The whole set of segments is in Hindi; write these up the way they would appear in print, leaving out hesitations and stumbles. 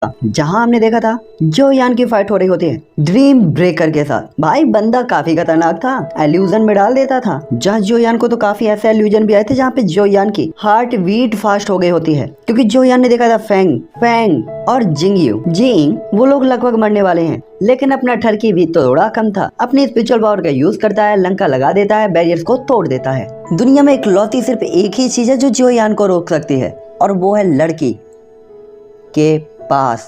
जहां हमने देखा था जो यान की फाइट हो रही होती है ड्रीम ब्रेकर के साथ। भाई बंदा काफी खतरनाक था, एल्यूजन में डाल देता था। जहाँ जो यान को तो काफी ऐसे एल्यूजन भी आए थे जहाँ पे जो यान की हार्ट बीट फास्ट हो गई होती है, क्योंकि जो यान ने देखा था फेंग फेंग और जिंग वो लोग लगभग मरने वाले हैं, लेकिन अपना ठरकी भी तो थोड़ा कम था। अपनी स्पिरिचुअल पावर का यूज करता है, लंका लगा देता है, बैरियर्स को तोड़ देता है। दुनिया में इकलौती सिर्फ एक ही चीज है जो यान को रोक सकती है, और वो है लड़की के पास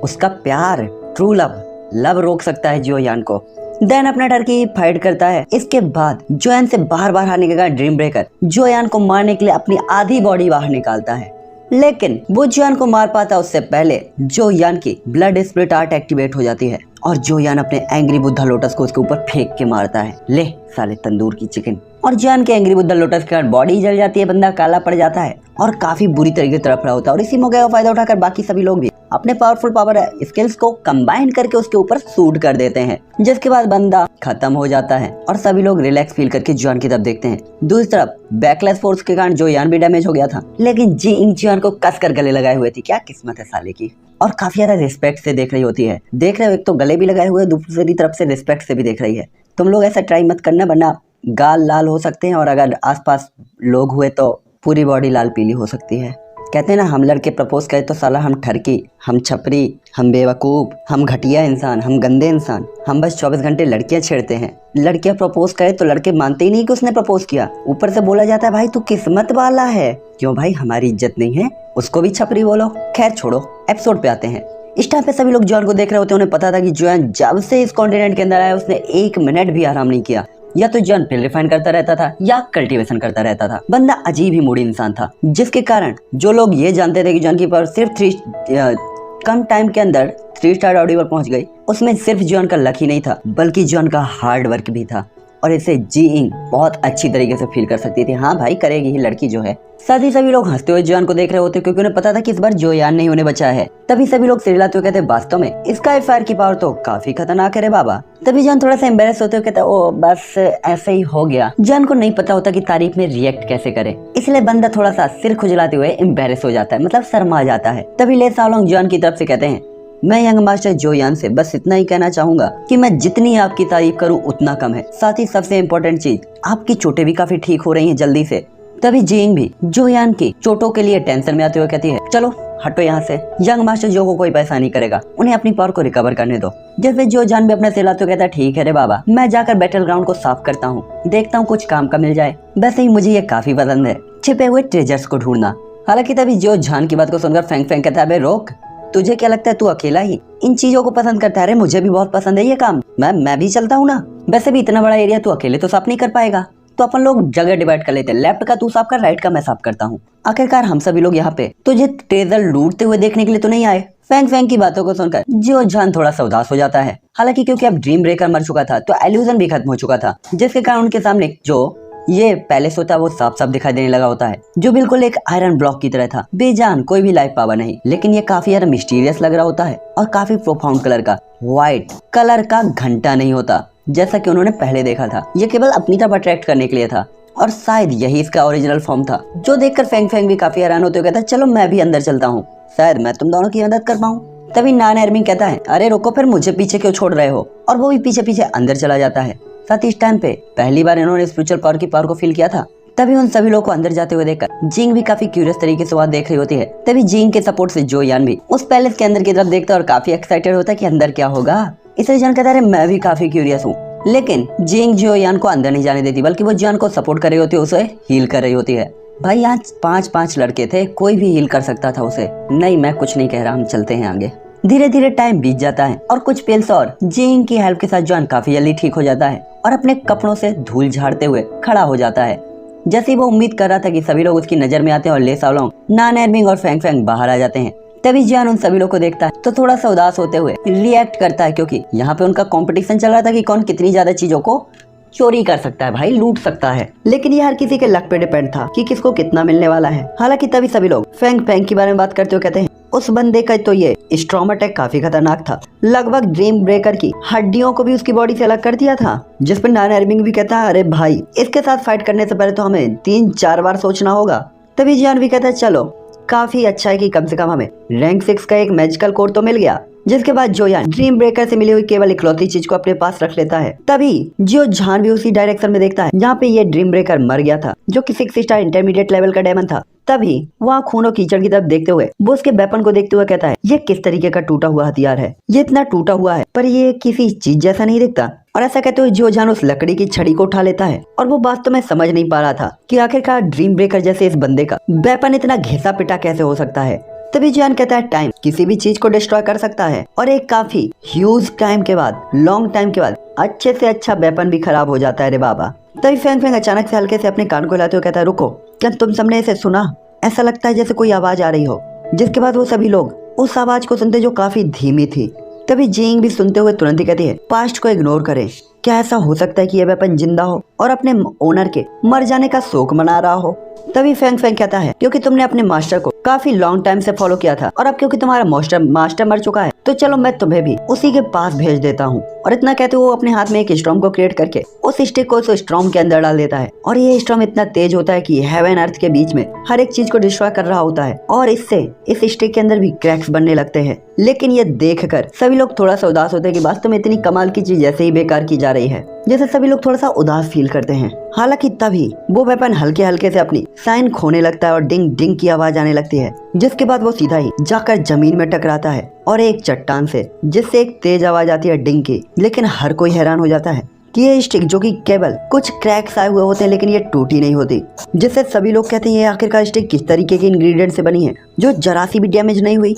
उसका प्यार, ट्रू लव रोक सकता है जो यान को। देन अपना टर्की फाइट करता है। इसके बाद जोयान से बार बार हारने के कारण ड्रीम ब्रेकर जोयान को मारने के लिए अपनी आधी बॉडी बाहर निकालता है, लेकिन वो जोयान को मार पाता उससे पहले जोयान की ब्लड स्प्लिट आर्ट एक्टिवेट हो जाती है और जोयान अपने एंग्री बुद्धा लोटस को उसके ऊपर फेंक के मारता है। ले साले तंदूर की चिकन। और जोयान के एंग्री बुद्धा लोटस के कारण बॉडी जल जाती है, बंदा काला पड़ जाता है और काफी बुरी तरीके से तड़फ रहा होता है। और इसी मौके का फायदा उठाकर बाकी सभी लोग भी अपने पावरफुल पावर स्किल्स को कंबाइन करके उसके ऊपर शूट कर देते हैं, जिसके बाद बंदा खत्म हो जाता है और सभी लोग रिलैक्स फील करके जोयान की तरफ देखते हैं। दूसरी तरफ बैकलेस फोर्स के कारण जोयान भी डैमेज हो गया था, लेकिन जोयान को कस कर गले लगाए हुए थी। क्या किस्मत है साले की। और काफी ज्यादा रिस्पेक्ट से देख रही होती है। देख रहे हो, एक तो गले भी लगाए हुए, दूसरी तरफ से रिस्पेक्ट से भी देख रही है। तुम लोग ऐसा ट्राई मत करना, वरना गाल लाल हो सकते हैं और अगर आसपास लोग हुए तो पूरी बॉडी लाल पीली हो सकती है। कहते हैं ना, हम लड़के प्रपोज करें तो साला हम ठरकी, हम छपरी, हम बेवकूफ, हम घटिया इंसान, हम गंदे इंसान, हम बस 24 घंटे लड़कियां छेड़ते हैं। लड़कियां प्रपोज करें तो लड़के मानते ही नहीं कि उसने प्रपोज किया। ऊपर से बोला जाता है भाई तू किस्मत वाला है। क्यों भाई, हमारी इज्जत नहीं है? उसको भी छपरी बोलो। खैर छोड़ो, एपिसोड पे आते हैं। इस टाइम पे सभी लोग जोयान को देख रहे होते हैं। उन्हें पता था कि जोयान जब से इस कॉन्टिनेंट के अंदर आया उसने 1 मिनट भी आराम नहीं किया। या तो जोयान प्यूरिफाइन करता रहता था या कल्टीवेशन करता रहता था। बंदा अजीब ही मूडी इंसान था, जिसके कारण जो लोग ये जानते थे कि जोयान की पावर सिर्फ कम टाइम के अंदर 3 स्टार ऑडी पर पहुंच गई, उसमें सिर्फ जोयान का लक ही नहीं था बल्कि जोयान का हार्ड वर्क भी था। और इसे जिंग बहुत अच्छी तरीके से फील कर सकती थी। हाँ भाई, करेगी ही लड़की जो है। साथ ही सभी लोग हंसते हुए जोयान को देख रहे होते क्योंकि उन्हें पता था कि इस बार जोयान नहीं उन्हें बचाया है। तभी सभी लोग सिरलाते हुए कहते वास्तव में स्काई फायर की पावर तो काफी खतरनाक है रे बाबा। तभी जोयान थोड़ा सा एम्बेरस होते हुए कहता ओ बस ऐसे ही हो गया। जोयान को नहीं पता होता कि तारीफ में रिएक्ट कैसे करे, इसलिए बंदा थोड़ा सा सिर खुजलाते हुए एम्बेरस हो जाता है, मतलब शर्मा जाता है। तभी ले सालोंग जोयान की तरफ से कहते हैं मैं यंग मास्टर जोयान से बस इतना ही कहना चाहूंगा कि मैं जितनी आपकी तारीफ करूं उतना कम है। साथ ही सबसे इम्पोर्टेंट चीज, आपकी चोटें भी काफी ठीक हो रही हैं जल्दी से। तभी जिंग भी जोयान की चोटों के लिए टेंशन में आते हुए कहती है चलो हटो यहाँ से, यंग मास्टर जो को कोई पैसा नहीं करेगा, उन्हें अपनी पावर को रिकवर करने दो। जैसे जोयान भी अपने से लाते हुए कहता है ठीक है रे बाबा, मैं जाकर बैटल ग्राउंड को साफ करता हूँ, देखता हूँ कुछ काम का मिल जाए। वैसे ही मुझे ये काफी पसंद है, छिपे हुए ट्रेजर्स को ढूंढना। हालांकि तभी जोयान की बात को सुनकर फेंग फेंग कहता है अबे रोक, तुझे क्या लगता है तू अकेला ही इन चीजों को पसंद करता है? अरे मुझे भी बहुत पसंद है ये काम, मैं भी चलता हूँ ना। वैसे भी इतना बड़ा एरिया तू अकेले तो साफ नहीं कर पाएगा, तो अपन लोग जगह डिवाइड कर लेते हैं, लेफ्ट का तू साफ कर, राइट का मैं साफ करता हूँ। आखिरकार हम सभी लोग यहाँ पे तुझे ट्रेजर लूटते हुए देखने के लिए तो नहीं आए। फेंग फेंग की बातों को सुनकर जोयान थोड़ा सा उदास हो जाता है। हालांकि क्योंकि अब ड्रीम ब्रेकर मर चुका था तो एल्यूजन भी खत्म हो चुका था, जिसके कारण उनके सामने जो ये पैलेस होता है वो साफ साफ दिखाई देने लगा होता है, जो बिल्कुल एक आयरन ब्लॉक की तरह था, बेजान कोई भी लाइफ पावर नहीं। लेकिन ये काफी ज्यादा मिस्टीरियस लग रहा होता है और काफी प्रोफाउंड कलर का, व्हाइट कलर का घंटा नहीं होता जैसा कि उन्होंने पहले देखा था। ये केवल अपनी तरफ अट्रैक्ट करने के लिए था और शायद यही इसका ओरिजिनल फॉर्म था। जो देखकर फेंग फेंग भी काफी हैरान होते हुए कहता है चलो मैं भी अंदर चलता हूँ, शायद मैं तुम दोनों की मदद कर पाऊँ। तभी नान एर्मिंग कहता है अरे रुको, फिर मुझे पीछे क्यों छोड़ रहे हो, और वो भी पीछे पीछे अंदर चला जाता है। साथ ही इस टाइम पे पहली बार इन्होंने स्पिरिचुअल पावर की पावर को फील किया था। तभी उन सभी लोगों को अंदर जाते हुए देखकर जिंग भी काफी क्यूरियस तरीके से वहाँ देख रही होती है। तभी जिंग के सपोर्ट से जोयान भी उस पैलेस के अंदर की तरफ देखता है और काफी एक्साइटेड होता है कि अंदर क्या होगा। इसलिए जोयान कहता है मैं भी काफी क्यूरियस हूँ, लेकिन जिंग जोयान को अंदर नहीं जाने देती, बल्कि वो जोयान को सपोर्ट कर रही होती है, उसे हील कर रही होती है। भाई यहाँ 5-5 लड़के थे, कोई भी हील कर सकता था उसे। नहीं, मैं कुछ नहीं कह रहा, हम चलते हैं आगे। धीरे धीरे टाइम बीत जाता है और कुछ पिल्स और जिंग की हेल्प के साथ जोयान काफी जल्दी ठीक हो जाता है और अपने कपड़ों से धूल झाड़ते हुए खड़ा हो जाता है। जैसे वो उम्मीद कर रहा था कि सभी लोग उसकी नजर में आते हैं और ले सालोंग, नान एर्मिंग और फेंग फेंग बाहर आ जाते हैं। तभी जोयान उन सभी लोग को देखता है तो थोड़ा सा उदास होते हुए रिएक्ट करता है, क्योंकि यहाँ पे उनका कंपटीशन चल रहा था कि कौन कितनी ज्यादा चीजों को चोरी कर सकता है, भाई लूट सकता है। लेकिन ये हर किसी के लक पे डिपेंड था कि किसको कितना मिलने वाला है। हालांकि तभी सभी लोग फेंग फेंग के बारे में बात करते हुए कहते हैं उस बंदे का तो ये स्ट्रॉम अटैक काफी खतरनाक था, लगभग ड्रीम ब्रेकर की हड्डियों को भी उसकी बॉडी से अलग कर दिया था। जिस पर नान एर्मिंग भी कहता है अरे भाई इसके साथ फाइट करने से पहले तो हमें 3-4 बार सोचना होगा। तभी जोयान भी कहता है चलो काफी अच्छा है कि कम से कम हमें रैंक 6 का एक मैजिकल कोर तो मिल गया। जिसके बाद जोयान ड्रीम ब्रेकर से मिली हुई केवल इकलौती चीज को अपने पास रख लेता है। तभी जो जान भी उसी डायरेक्शन में देखता है जहाँ पे ये ड्रीम ब्रेकर मर गया था, जो कि 6 स्टार इंटरमीडिएट लेवल का डायमंड था। तभी वहाँ खून और कीचड़ की तरफ देखते हुए वो उसके वेपन को देखते हुए कहता है, ये किस तरीके का टूटा हुआ हथियार है, ये इतना टूटा हुआ है पर ये किसी चीज जैसा नहीं दिखता। और ऐसा कहते हुए जो जान उस लकड़ी की छड़ी को उठा लेता है और वो वास्तव में समझ नहीं पा रहा था कि आखिरकार ड्रीम ब्रेकर जैसे इस बंदे का वेपन इतना घिसा पिटा कैसे हो सकता है। तभी जान कहता है टाइम किसी भी चीज को डिस्ट्रॉय कर सकता है और एक काफी ह्यूज टाइम के बाद, लॉन्ग टाइम के बाद अच्छे से अच्छा वेपन भी खराब हो जाता है रे बाबा। तभी फैंग फैंग अचानक से हल्के से अपने कान को हिलाते हुए कहता है, रुको, क्या तुम सबने इसे सुना? ऐसा लगता है जैसे कोई आवाज आ रही हो। जिसके बाद वो सभी लोग उस आवाज को सुनते जो काफी धीमी थी। तभी जिंग भी सुनते हुए तुरंत ही कहती है, पास्ट को इग्नोर करें। क्या ऐसा हो सकता है कि यह वेपन जिंदा हो और अपने ओनर के मर जाने का शोक मना रहा हो? तभी फैंग फैंग कहता है, क्योंकि तुमने अपने मास्टर को काफी लॉन्ग टाइम से फॉलो किया था और अब क्योंकि तुम्हारा मास्टर मर चुका है तो चलो मैं तुम्हें भी उसी के पास भेज देता हूँ। और इतना कहते हुए वो अपने हाथ में एक स्टॉर्म को क्रिएट करके उस स्टिक को उस स्टॉर्म के अंदर डाल देता है। और ये स्टॉर्म इतना तेज होता है कि हेवन अर्थ के बीच में हर एक चीज को डिस्ट्रॉय कर रहा होता है और इससे इस स्टिक के अंदर भी क्रैक्स बनने लगते हैं। लेकिन ये देखकर सभी लोग थोड़ा सा उदास होते हैं कि वास्तव में इतनी कमाल की चीज ऐसे ही बेकार की जा रही है, जैसे सभी लोग थोड़ा सा उदास फील करते हैं। हालांकि तभी वो वेपन हल्के हल्के से अपनी साइन खोने लगता है और डिंग डिंग की आवाज आने लगती है। जिसके बाद वो सीधा ही जाकर जमीन में टकराता है और एक चट्टान से, जिससे एक तेज आवाज आती है डिंग की। लेकिन हर कोई हैरान हो जाता है कि ये स्टिक जो कि केवल कुछ क्रैक्स आए हुए होते हैं लेकिन ये टूटी नहीं होती। जिससे सभी लोग कहते हैं ये आखिरकार स्टिक किस तरीके के इंग्रेडिएंट से बनी है जो जरा सी भी डैमेज नहीं हुई।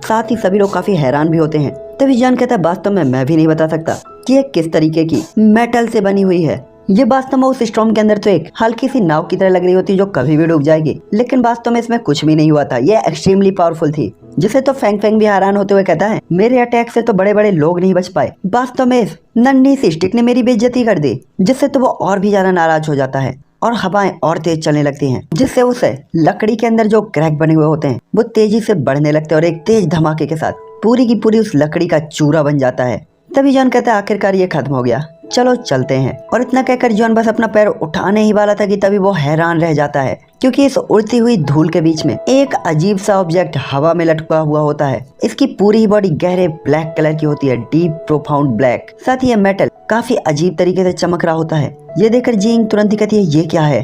साथ ही सभी लोग काफी हैरान भी होते हैं। तभी जान कहता है, वास्तव में मैं भी नहीं बता सकता कि ये किस तरीके की मेटल से बनी हुई है। ये वास्तव में उस स्टॉर्म के अंदर तो एक हल्की सी नाव की तरह लग रही होती जो कभी भी डूब जाएगी, लेकिन वास्तव में इसमें कुछ भी नहीं हुआ था। ये एक्सट्रीमली पावरफुल थी। जिसे तो फैंग फैंग भी हैरान होते हुए कहता है, मेरे अटैक से तो बड़े बड़े लोग नहीं बच पाए, वास्तव में इस नन्ही सी स्टिक ने मेरी बेइज्जती कर दी। जिससे तो वो और भी ज्यादा नाराज हो जाता है और हवाएं और तेज चलने लगती हैं। जिससे उसे लकड़ी के अंदर जो क्रैक बने हुए होते हैं वो तेजी से बढ़ने लगते हैं और एक तेज धमाके के साथ पूरी की पूरी उस लकड़ी का चूरा बन जाता है। तभी जॉन कहता है, आखिरकार ये खत्म हो गया, चलो चलते हैं। और इतना कहकर जॉन बस अपना पैर उठाने ही वाला था कि तभी वो हैरान रह जाता है, क्योंकि इस उड़ती हुई धूल के बीच में एक अजीब सा ऑब्जेक्ट हवा में लटका हुआ होता है। इसकी पूरी ही बॉडी गहरे ब्लैक कलर की होती है, डीप प्रोफाउंड ब्लैक। साथ ही ये मेटल काफी अजीब तरीके से चमक रहा होता है। ये देखकर जिंग तुरंत ही कहती है, ये क्या है?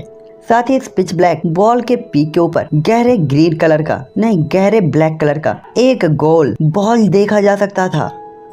साथ ही इस पिच ब्लैक बॉल के पीक के ऊपर गहरे ग्रीन कलर का नहीं, गहरे ब्लैक कलर का एक गोल बॉल देखा जा सकता था।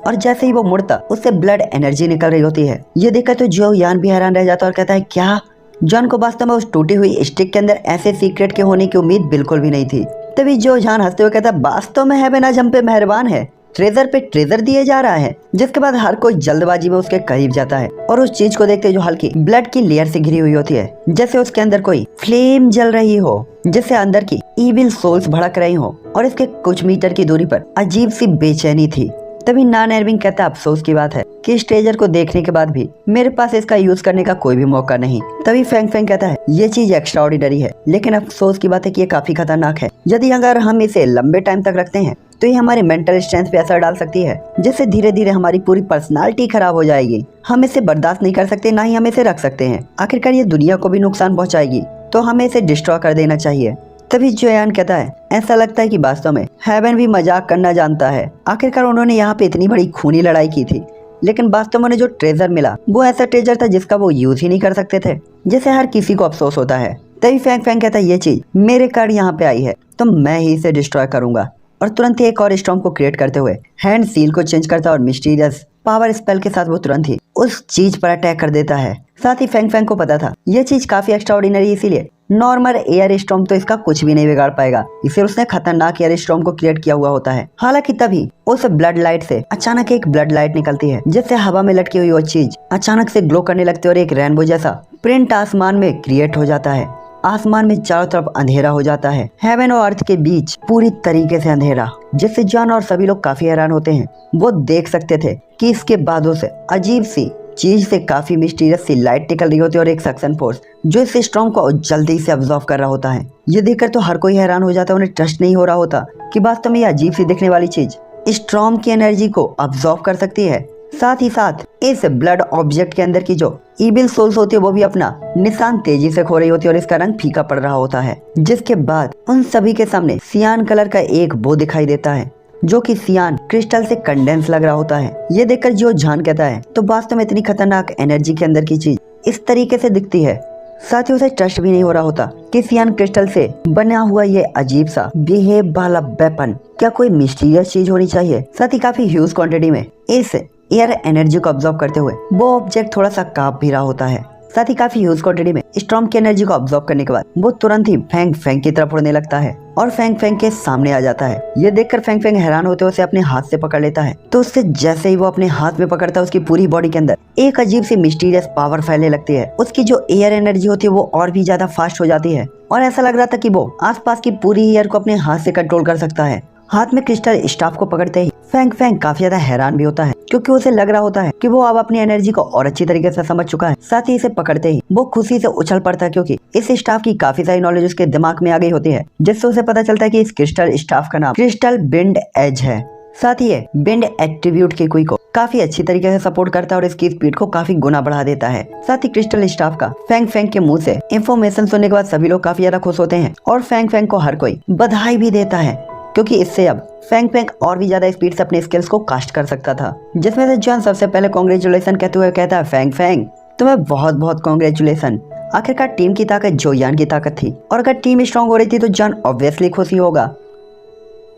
और जैसे ही वो मुड़ता उससे ब्लड एनर्जी निकल रही होती है। ये देखकर तो जो यान भी हैरान रह जाता और कहता है, क्या? जॉन को वास्तव में उस टूटी हुई स्टिक के अंदर ऐसे सीक्रेट के होने की उम्मीद बिल्कुल भी नहीं थी। तभी जो जान हंसते हुए कहता है, वास्तव में हेवन आज हम पे मेहरबान है, ट्रेजर पे ट्रेजर दिए जा रहा है। जिसके बाद हर कोई जल्दबाजी में उसके करीब जाता है और उस चीज को देखते जो हल्की ब्लड की लेयर से घिरी हुई होती है, जैसे उसके अंदर कोई फ्लेम जल रही हो, जिससे अंदर की इविल सोल्स भड़क रही हो। और इसके कुछ मीटर की दूरी पर अजीब सी बेचैनी थी। तभी नान एरविंग कहता है, अफसोस की बात है कि इस ट्रेजर को देखने के बाद भी मेरे पास इसका यूज करने का कोई भी मौका नहीं। तभी फैंग फैंग कहता है, ये चीज एक्स्ट्रा ऑर्डिनरी है, लेकिन अफसोस की बात है कि ये काफी खतरनाक है। यदि अगर हम इसे लंबे टाइम तक रखते हैं तो ये हमारे मेंटल स्ट्रेंथ पे असर डाल सकती है, जिससे धीरे धीरे हमारी पूरी पर्सनालिटी खराब हो जाएगी। हम इसे बर्दाश्त नहीं कर सकते, ना ही हम इसे रख सकते हैं। आखिरकार ये दुनिया को भी नुकसान पहुंचाएगी, तो हमें इसे डिस्ट्रॉय कर देना चाहिए। तभी जोयान कहता है, ऐसा लगता है कि वास्तव में हेवन भी मजाक करना जानता है। आखिरकार उन्होंने यहाँ पे इतनी बड़ी खूनी लड़ाई की थी, लेकिन वास्तव में उन्हें जो ट्रेजर मिला वो ऐसा ट्रेजर था जिसका वो यूज ही नहीं कर सकते थे, जिसे हर किसी को अफसोस होता है। तभी फैंग फैंग कहता है, ये चीज मेरे कार्ड यहाँ पे आई है तो मैं ही इसे डिस्ट्रॉय करूंगा। और तुरंत ही एक और स्टॉर्म को क्रिएट करते हुए हैंड सील को चेंज करता है और मिस्टीरियस पावर स्पेल के साथ वो तुरंत ही उस चीज पर अटैक कर देता है। साथ ही फैंग फैंग को पता था ये चीज काफी एक्स्ट्राऑर्डिनरी, इसीलिए नॉर्मल एयर स्टॉर्म तो इसका कुछ भी नहीं बिगाड़ पाएगा, इसलिए उसने खतरनाक एयर स्टॉर्म को क्रिएट किया हुआ होता है। हालांकि तभी उस ब्लड लाइट से अचानक एक ब्लड लाइट निकलती है, जिससे हवा में लटकी हुई वो चीज अचानक से ग्लो करने लगती है और एक रेनबो जैसा प्रिंट आसमान में क्रिएट हो जाता है। आसमान में चारों तरफ अंधेरा हो जाता है, हेवन और अर्थ के बीच पूरी तरीके से अंधेरा, जिससे जॉन और सभी लोग काफी हैरान होते हैं। वो देख सकते थे कि इसके बादों से अजीब सी चीज से काफी मिस्टीरियस सी लाइट निकल रही होती है और एक सक्शन फोर्स जो इस स्टॉर्म को जल्दी से अब्जॉर्व कर रहा होता है। ये देखकर तो हर कोई हैरान हो जाता है, उन्हें ट्रस्ट नहीं हो रहा होता कि वास्तव में ये अजीब सी दिखने वाली चीज स्टॉर्म की एनर्जी को अब्जॉर्व कर सकती है। साथ ही साथ इस ब्लड ऑब्जेक्ट के अंदर की जो इविल सोल्स होती है वो भी अपना निशान तेजी से खो रही होती है और इसका रंग फीका पड़ रहा होता है। जिसके बाद उन सभी के सामने सियान कलर का एक बो दिखाई देता है जो कि सियान क्रिस्टल से कंडेंस लग रहा होता है। ये देखकर जो जान कहता है तो वास्तव में इतनी खतरनाक एनर्जी के अंदर की चीज इस तरीके से दिखती है। साथ ही उसे ट्रस्ट भी नहीं हो रहा होता कि सियान क्रिस्टल से बना हुआ ये अजीब सा बिहेव वाला वेपन क्या कोई मिस्टीरियस चीज होनी चाहिए। साथ ही काफी ह्यूज क्वांटिटी में इस एयर एनर्जी को ऑब्जर्व करते हुए वो ऑब्जेक्ट थोड़ा सा कांप भी रहा होता है। साथ ही काफी ह्यूज क्वांटिटी में स्टॉर्म की एनर्जी को ऑब्जर्व करने के बाद वो तुरंत ही फैंग फैंग की तरफ उड़ने लगता है और फैंग फैंग के सामने आ जाता है। ये देखकर फैंग फैंग हैरान होते हुए उसे अपने हाथ से पकड़ लेता है। तो उससे जैसे ही वो अपने हाथ में पकड़ता है उसकी पूरी बॉडी के अंदर एक अजीब सी मिस्टीरियस पावर फैलने लगती है। उसकी जो एयर एनर्जी होती है वो और भी ज्यादा फास्ट हो जाती है और ऐसा लग रहा था कि वो आसपास की पूरी एयर को अपने हाथ से कंट्रोल कर सकता है। हाथ में क्रिस्टल स्टाफ को पकड़ते ही फैंग फैंग काफी ज्यादा हैरान भी होता है क्योंकि उसे लग रहा होता है कि वो अब अपनी एनर्जी को और अच्छी तरीके से समझ चुका है। साथ ही इसे पकड़ते ही वो खुशी से उछल पड़ता है क्योंकि इस स्टाफ की काफी सारी नॉलेज उसके दिमाग में आ गई होती है जिससे उसे पता चलता है कि इस क्रिस्टल स्टाफ का नाम क्रिस्टल बेंड एज है। साथ ही ये बेंड एट्रीब्यूट की क्विक को काफी अच्छी तरीके से सपोर्ट करता है और इसकी स्पीड को काफी गुना बढ़ा देता है। साथ ही क्रिस्टल स्टाफ का फैंग फैंग के मुंह से इंफॉर्मेशन सुनने के बाद सभी लोग काफी ज्यादा खुश होते हैं और फैंग फैंग को हर कोई बधाई भी देता है क्योंकि इससे अब फैंग फैंग और भी ज्यादा स्पीड से अपने स्किल्स को कास्ट कर सकता था। जिसमें से जॉन सबसे पहले कांग्रेचुलेशन कहते हुए कहता है फैंग फैंग तुम्हें बहुत बहुत कांग्रेचुलेशन। आखिरकार टीम की ताकत जोयान की ताकत थी और अगर टीम स्ट्रांग हो रही थी तो जॉन ऑब्वियसली खुशी होगा।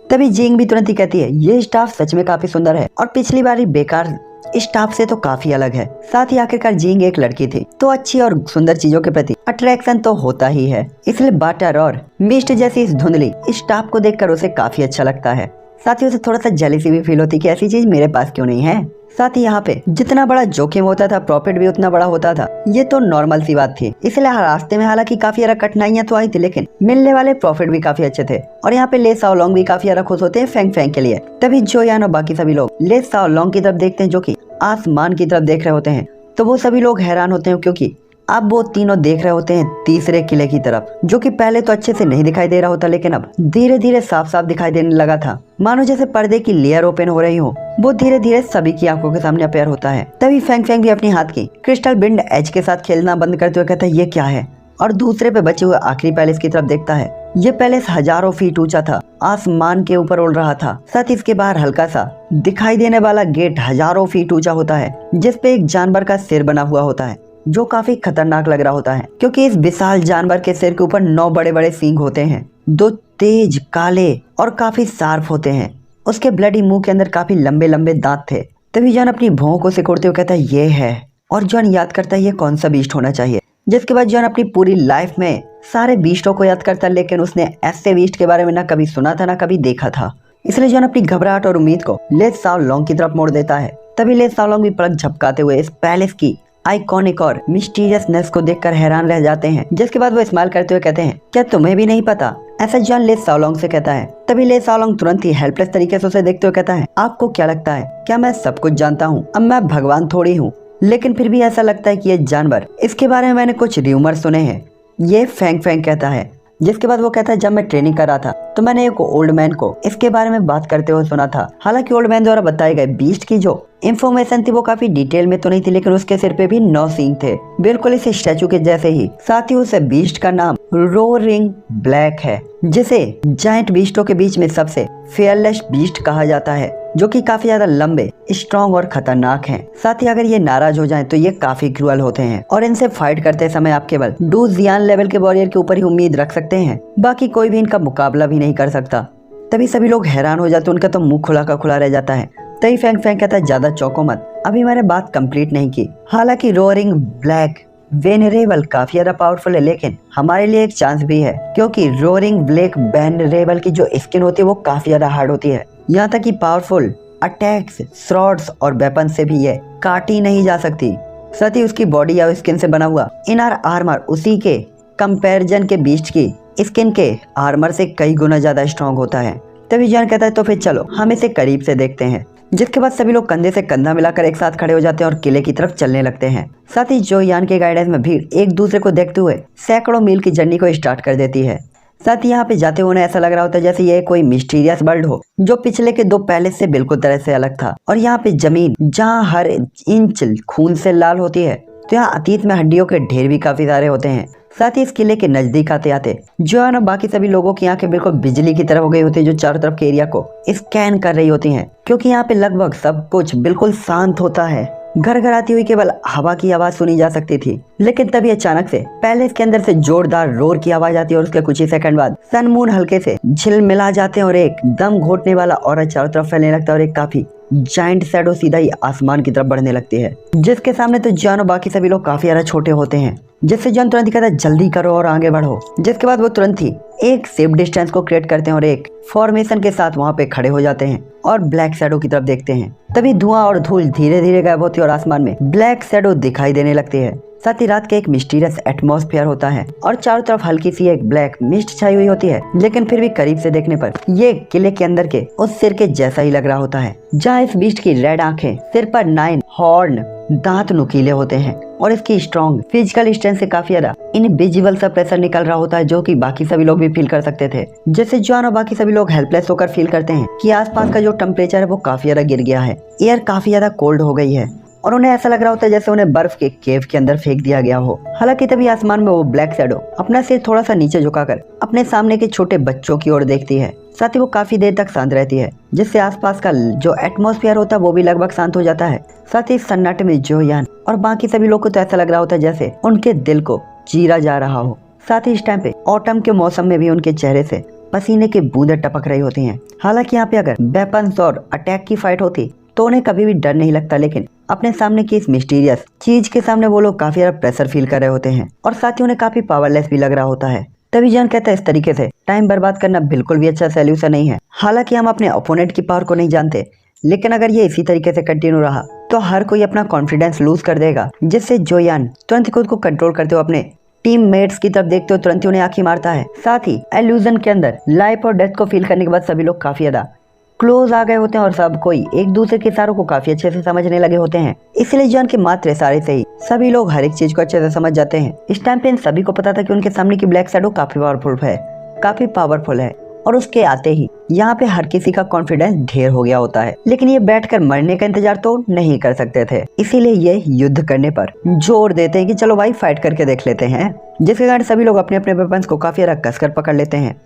तभी जिंग भी तुरंत ही कहती है ये स्टाफ सच में काफी सुंदर है और पिछली बारी बेकार स्टाफ से तो काफी अलग है। साथ ही आखिरकार जिंग एक लड़की थी तो अच्छी और सुंदर चीजों के प्रति अट्रैक्शन तो होता ही है, इसलिए बटर और मिस्ट जैसी इस धुंधली स्टाफ को देखकर उसे काफी अच्छा लगता है। साथ ही उसे थोड़ा सा जेलसी भी फील होती कि ऐसी चीज मेरे पास क्यों नहीं है। साथ ही यहाँ पे जितना बड़ा जोखिम होता था प्रॉफिट भी उतना बड़ा होता था, ये तो नॉर्मल सी बात थी। इसलिए रास्ते में हालांकि काफी ज्यादा कठिनाइयां तो आई थी लेकिन मिलने वाले प्रॉफिट भी काफी अच्छे थे और यहाँ पे ले साओलोंग भी काफी ज्यादा खुश होते हैं फैंग फैंग के लिए। तभी जोयान और बाकी सभी लोग ले साओलोंग की तरफ देखते हैं जो की आसमान की तरफ देख रहे होते हैं। तो वो सभी लोग हैरान होते हैं क्योंकि अब वो तीनों देख रहे होते हैं तीसरे किले की तरफ जो कि पहले तो अच्छे से नहीं दिखाई दे रहा होता लेकिन अब धीरे धीरे साफ साफ दिखाई देने लगा था, मानो जैसे पर्दे की लेयर ओपन हो रही हो। वो धीरे धीरे सभी की आंखों के सामने अपेयर होता है। तभी फैंग फैंग भी अपनी हाथ की क्रिस्टल बेंड एज के साथ खेलना बंद करते हुए कहता है ये क्या है और दूसरे पे बचे हुए आखिरी पैलेस की तरफ देखता है। ये पैलेस हजारों फीट ऊंचा था, आसमान के ऊपर उड़ रहा था। साथ ही इसके बाहर हल्का सा दिखाई देने वाला गेट हजारों फीट ऊंचा होता है जिसपे एक जानवर का सिर बना हुआ होता है जो काफी खतरनाक लग रहा होता है क्योंकि इस विशाल जानवर के सिर के ऊपर 9 बड़े बड़े सींग होते हैं, 2 तेज काले और काफी शार्प होते हैं। उसके ब्लडी मुंह के अंदर काफी लंबे लंबे दांत थे। तभी जॉन अपनी भौं को सिकोड़ते हुए कहता है ये है और जॉन याद करता है ये कौन सा बीस्ट होना चाहिए। जिसके बाद जॉन अपनी पूरी लाइफ में सारे बीस्टों को याद करता लेकिन उसने ऐसे बीस्ट के बारे में ना कभी सुना था ना कभी देखा था। इसलिए जॉन अपनी घबराहट और उम्मीद को ले साओलोंग की तरफ मोड़ देता है। तभी ले साओलोंग भी पलक झपकाते हुए इस पैलेस की आइकॉनिक और मिस्टीरियसनेस को देखकर हैरान रह जाते हैं। जिसके बाद वो स्माइल करते हुए कहते हैं क्या तुम्हें भी नहीं पता, ऐसा जॉन ले साओलोंग से कहता है। तभी ले साओलोंग तुरंत ही हेल्पलेस तरीके से उसे देखते हुए कहता है आपको क्या लगता है क्या मैं सब कुछ जानता हूँ? अब मैं भगवान थोड़ी हूँ लेकिन फिर भी ऐसा लगता है कि ये जानवर, इसके बारे में मैंने कुछ र्यूमर सुने हैं, ये फैंग फैंग कहता है। जिसके बाद वो कहता है जब मैं ट्रेनिंग कर रहा था तो मैंने एक ओल्ड मैन को इसके बारे में बात करते हुए सुना था। हालांकि ओल्ड मैन द्वारा बताए गए बीस्ट की जो इंफॉर्मेशन थी वो काफी डिटेल में तो नहीं थी लेकिन उसके सिर पे भी 9 सींग थे, बिल्कुल इस स्टैचू के जैसे ही। साथ ही उस बीस्ट का नाम रोरिंग ब्लैक है जिसे जायंट बीस्टों के बीच में सबसे फेयरलेस बीस्ट कहा जाता है जो कि काफी ज्यादा लंबे, स्ट्रॉन्ग और खतरनाक हैं। साथ ही अगर ये नाराज हो जाएं तो ये काफी क्रूअल होते हैं और इनसे फाइट करते समय आप केवल डू जियान लेवल के वॉरियर के ऊपर ही उम्मीद रख सकते हैं, बाकी कोई भी इनका मुकाबला भी नहीं कर सकता। तभी सभी लोग हैरान हो जाते, उनका तो मुंह खुला का खुला रह जाता है। तभी फैंग फैंग कहता है ज्यादा चौंको मत, अभी मैंने बात कंप्लीट नहीं की। हालांकि रोरिंग ब्लैक वेनरेबल काफी ज्यादा पावरफुल है लेकिन हमारे लिए एक चांस भी है क्योंकि रोरिंग ब्लैक वेनरेबल की जो स्किन होती है वो काफी ज्यादा हार्ड होती है, यहाँ तक कि पावरफुल अटैक्स, स्वॉर्ड्स और वेपन से भी ये काटी नहीं जा सकती। साथ ही उसकी बॉडी या स्किन से बना हुआ इनर आर्मर उसी के कंपैरिजन के बीच की स्किन के आर्मर से कई गुना ज्यादा स्ट्रॉन्ग होता है। तभी जॉन कहता है तो फिर चलो हम इसे करीब से देखते हैं। जिसके बाद सभी लोग कंधे से कंधा मिलाकर एक साथ खड़े हो जाते हैं और किले की तरफ चलने लगते हैं। साथ ही जोयान के गाइडेंस में भीड़ एक दूसरे को देखते हुए सैकड़ों मील की जर्नी को स्टार्ट कर देती है। साथ ही यहाँ पे जाते हुए उन्हें ऐसा लग रहा होता है जैसे ये कोई मिस्टीरियस वर्ल्ड हो जो पिछले के 2 पैलेस से बिल्कुल तरह से अलग था। और यहाँ पे जमीन जहाँ हर इंच खून से लाल होती है, तो यहाँ अतीत में हड्डियों के ढेर भी काफी सारे होते हैं। साथ ही इस किले के नजदीक आते आते जो है ना बाकी सभी लोगों की आंखें बिल्कुल बिजली की तरह हो गई होती है, जो चारों तरफ के एरिया को स्कैन कर रही होती हैं, क्योंकि यहाँ पे लगभग सब कुछ बिल्कुल शांत होता है। घर घर आती हुई केवल हवा की आवाज सुनी जा सकती थी, लेकिन तभी अचानक से पैलेस के अंदर से जोरदार रोर की आवाज आती है और उसके कुछ ही सेकंड बाद सन मून हल्के से झिलमिला जाते हैं और एक दम घोटने वाला औरत चारों तरफ फैलने लगता है और एक काफी जाइंट शैडो सीधा ही आसमान की तरफ बढ़ने लगती है, जिसके सामने तो जॉन और बाकी सभी लोग काफी ज्यादा छोटे होते हैं, जिससे जॉन तुरंत ही कहता है जल्दी करो और आगे बढ़ो। जिसके बाद वो तुरंत ही एक सेफ डिस्टेंस को क्रिएट करते हैं और एक फॉर्मेशन के साथ वहाँ पे खड़े हो जाते हैं और ब्लैक शैडो की तरफ देखते हैं। तभी धुआं और धूल धीरे धीरे गायब होती है और आसमान में ब्लैक शैडो दिखाई देने लगती है। साथ ही रात का एक मिस्टीरियस एटमॉस्फेयर होता है और चारों तरफ हल्की सी एक ब्लैक मिस्ट छाई हुई होती है, लेकिन फिर भी करीब से देखने पर ये किले के अंदर के उस सिर के जैसा ही लग रहा होता है, जहाँ इस बीस्ट की रेड आंखें, सिर पर 9 हॉर्न, दांत नुकीले होते हैं और इसकी स्ट्रॉन्ग फिजिकल स्ट्रेंथ से काफी ज्यादा इनविजिबल सा प्रेशर निकल रहा होता है, जो कि बाकी सभी लोग भी फील कर सकते थे। जैसे जॉन और बाकी सभी लोग हेल्पलेस होकर फील करते हैं कि आसपास का जो टेम्परेचर है वो काफी ज्यादा गिर गया है, एयर काफी ज्यादा कोल्ड हो गई है और उन्हें ऐसा लग रहा होता है जैसे उन्हें बर्फ के केव के अंदर फेंक दिया गया हो। हालांकि तभी आसमान में वो ब्लैक शैडो अपना सिर थोड़ा सा नीचे झुकाकर अपने सामने के छोटे बच्चों की ओर देखती है। साथ ही वो काफी देर तक शांत रहती है, जिससे आसपास का जो एटमॉस्फेयर होता है वो भी लगभग शांत हो जाता है। साथ ही इस सन्नाटे में जोयान और बाकी सभी लोग को तो ऐसा लग रहा होता है जैसे उनके दिल को चीरा जा रहा हो। साथ ही इस टाइम पे ऑटम के मौसम में भी उनके चेहरे से पसीने की बूंदें टपक रही होती हैं। हालांकि यहाँ पे अगर वेपन्स और अटैक की फाइट होती तो उन्हें कभी भी डर नहीं लगता, लेकिन अपने सामने की इस मिस्टीरियस चीज के सामने वो लोग काफी ज्यादा प्रेशर फील कर रहे होते हैं और साथ ही उन्हें काफी पावरलेस भी लग रहा होता है। तभी जॉन कहता है इस तरीके से टाइम बर्बाद करना बिल्कुल भी अच्छा सोल्यूशन नहीं है। हालांकि हम अपने ओपोनेंट की पावर को नहीं जानते, लेकिन अगर ये इसी तरीके से कंटिन्यू रहा तो हर कोई अपना कॉन्फिडेंस लूज कर देगा, जिससे जोयान तुरंत खुद को कंट्रोल करते हुए अपने टीममेट्स की तरफ देखते हुए तुरंत ही उन्हें आंखें मारता है। साथ ही इल्यूजन के अंदर लाइफ और डेथ को फील करने के बाद सभी लोग काफी ज्यादा क्लोज आ गए होते हैं और सब कोई एक दूसरे के इशारों को काफी अच्छे से समझने लगे होते हैं। इसलिए जॉन के मात्र इशारे से ही सभी लोग हर एक चीज को अच्छे से समझ जाते हैं। इस टाइम पे इन सभी को पता था कि उनके सामने की ब्लैक शैडो काफी पावरफुल है और उसके आते ही यहाँ पे हर किसी का कॉन्फिडेंस ढेर हो गया होता है, लेकिन ये बैठकर मरने का इंतजार तो नहीं कर सकते थे। इसीलिए ये युद्ध करने पर जोर देते हैं कि चलो भाई फाइट करके देख लेते हैं, जिसके कारण सभी लोग अपने अपने वेपन्स को काफी ज्यादा कसकर पकड़ लेते हैं।